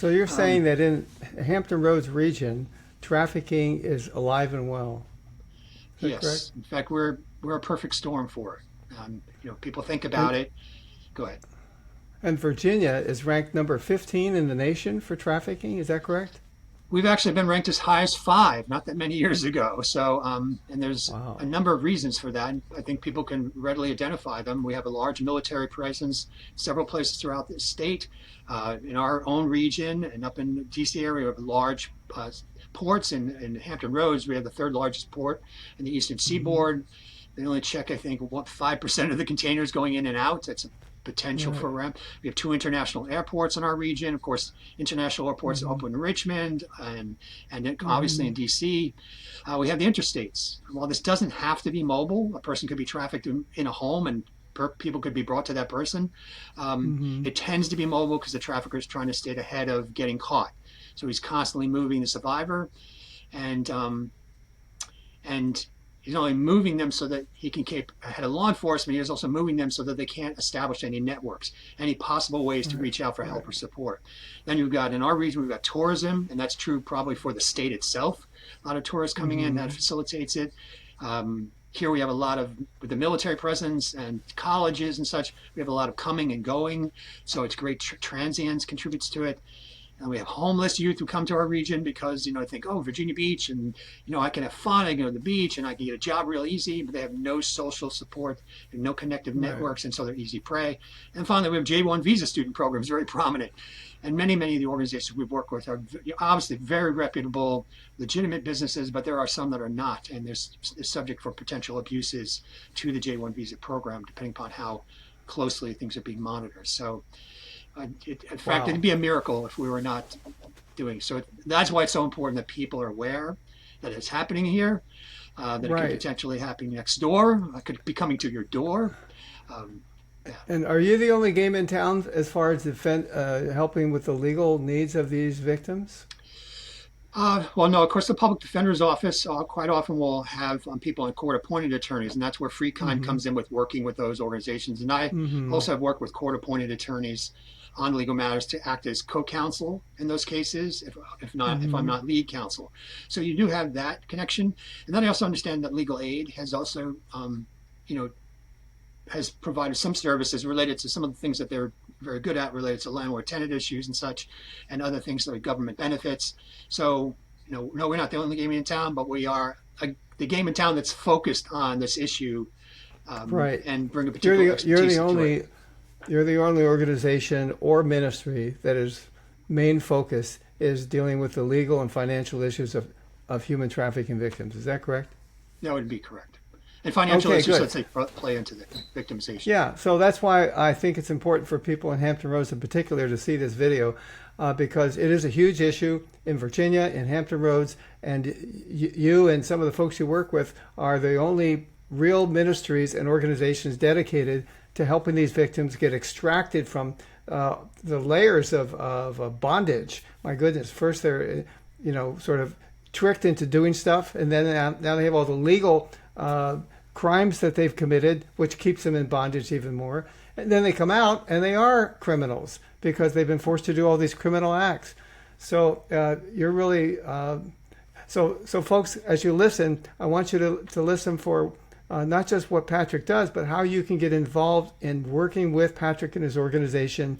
So you're saying that in Hampton Roads region, trafficking is alive and well. Is that correct? Yes, in fact, we're a perfect storm for it. People think And about it. Go ahead. and Virginia is ranked number 15 in the nation for trafficking. Is that correct? We've actually been ranked as high as five not that many years ago. So, and there's a Wow. number of reasons for that. I think people can readily identify them. We have a large military presence, several places throughout the state, in our own region, and up in the D.C. area. We have large ports in Hampton Roads. We have the third largest port in the Eastern Hmm. Seaboard. They only check, I think, what 5% of the containers going in and out. That's a potential for Right. ramp. We have two international airports in our region. Of course, international airports Hmm. up in Richmond and then obviously Hmm. in D.C. We have the interstates. While this doesn't have to be mobile, a person could be trafficked in a home and people could be brought to that person. Hmm. It tends to be mobile because the trafficker is trying to stay ahead of getting caught. So he's constantly moving the survivor, and and he's only moving them so that he can keep ahead of law enforcement. He's also moving them so that they can't establish any networks, any possible ways to Right. reach out for Right. help or support. Then you've got, in our region, we've got tourism, and that's true probably for the state itself. A lot of tourists coming in, that Hmm. facilitates it. Here we have a lot of, with the military presence and colleges and such, we have a lot of coming and going. So it's great. Transients contributes to it. And we have homeless youth who come to our region because, think, oh, Virginia Beach, and, I can have fun. I can go to the beach and I can get a job real easy, but they have no social support and no connective Right. networks. And so they're easy prey. And finally, we have J-1 visa student programs, very prominent. And many, many of the organizations we've worked with are obviously very reputable, legitimate businesses, but there are some that are not. And there's subject for potential abuses to the J-1 visa program, depending upon how closely things are being monitored. So, in fact, it'd Wow. be a miracle if we were not doing so. That's why it's so important that people are aware that it's happening here, that it could Right. potentially happen next door, it could be coming to your door. Um, yeah. And are you the only game in town as far as helping with the legal needs of these victims? Well, no, of course, the public defender's office quite often will have people in court appointed attorneys, and that's where Free Kind Hmm. comes in with working with those organizations. And I Hmm. also have worked with court appointed attorneys on legal matters to act as co-counsel in those cases, if I'm Hmm. not lead counsel. So you do have that connection. And then I also understand that legal aid has also, you know, has provided some services related to some of the things that they're very good at, related to landlord tenant issues and such, and other things like government benefits. So, no, we're not the only game in town, but we are the game in town that's focused on this issue, Right. and bring a You're particular the you're the expertise to it. only you're the only organization or ministry that is main focus is dealing with the legal and financial issues of human trafficking victims. Is that correct? That would be correct. And financial Okay, issues, good. let's say, play into the victimization. Yeah, so that's why I think it's important for people in Hampton Roads in particular to see this video because it is a huge issue in Virginia, in Hampton Roads, and you and some of the folks you work with are the only real ministries and organizations dedicated to helping these victims get extracted from the layers of bondage. My goodness, first they're, sort of tricked into doing stuff, and then now they have all the legal crimes that they've committed, which keeps them in bondage even more. And then they come out and they are criminals because they've been forced to do all these criminal acts. So you're really so folks, as you listen, I want you to listen for not just what Patrick does, but how you can get involved in working with Patrick and his organization.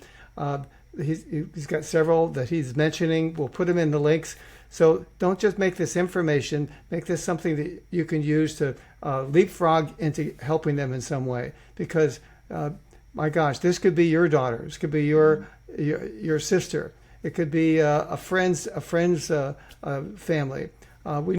He's got several that he's mentioning. We'll put them in the links. So don't just make this information, make this something that you can use to leapfrog into helping them in some way. Because, my gosh, this could be your daughter. This could be your sister. It could be a friend's family. We